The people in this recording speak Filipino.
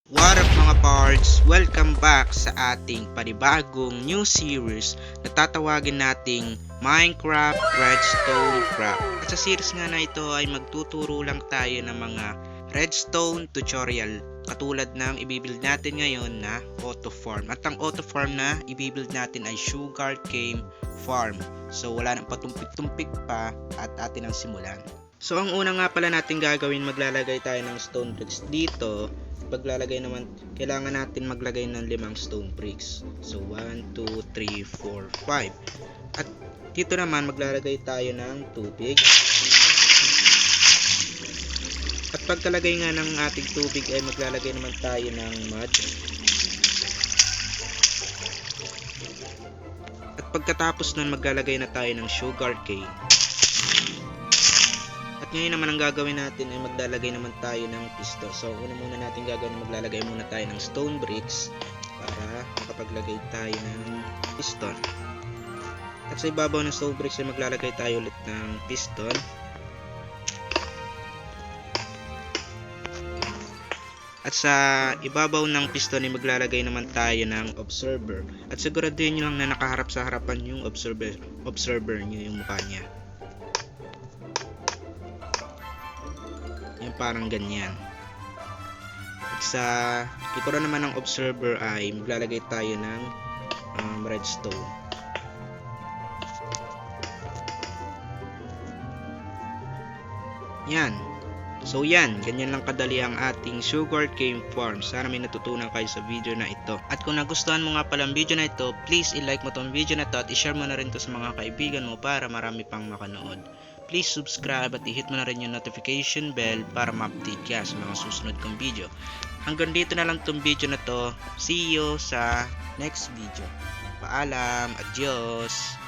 What up mga pards? Welcome back sa ating panibagong new series na tatawagin nating Minecraft Redstone Craft. At sa series nga na ito ay magtuturo lang tayo ng mga redstone tutorial katulad ng ibibuild natin ngayon na auto farm. At ang auto farm na ibibuild natin ay sugar cane farm. So wala nang patumpik-tumpik pa at atin ang simulan. So ang una nga pala natin gagawin, maglalagay tayo ng stone bricks dito. Paglalagay naman, kailangan natin maglagay ng 5 stone bricks. So 1, 2, 3, 4, 5. At dito naman maglalagay tayo ng tubig. At pagkalagay nga ng ating tubig ay maglalagay naman tayo ng mud. At pagkatapos nun maglalagay na tayo ng sugar cane. At ngayon naman ang gagawin natin ay maglalagay naman tayo ng piston. So una muna natin gagawin, maglalagay muna tayo ng stone bricks para makapaglagay tayo ng piston. At sa ibabaw ng stone bricks ay maglalagay tayo ulit ng piston. At sa ibabaw ng piston ay maglalagay naman tayo ng observer. At siguraduhin nyo lang na nakaharap sa harapan yung observer nyo, yung mukha niya. Yung parang ganyan. At sa likuran naman ng observer ay maglalagay tayo ng redstone. Yan. So yan, ganyan lang kadali ang ating sugar cane farm. Sana may natutunan kayo sa video na ito. At kung nagustuhan mo nga pala ang video na ito, please i-like mo tong video na to at i-share mo na rin to sa mga kaibigan mo para marami pang makanood. Please subscribe at i-hit mo na rin yung notification bell para ma-update ka sa mga susunod kong video. Hanggang dito na lang tong video na to. See you sa next video. Paalam, adios.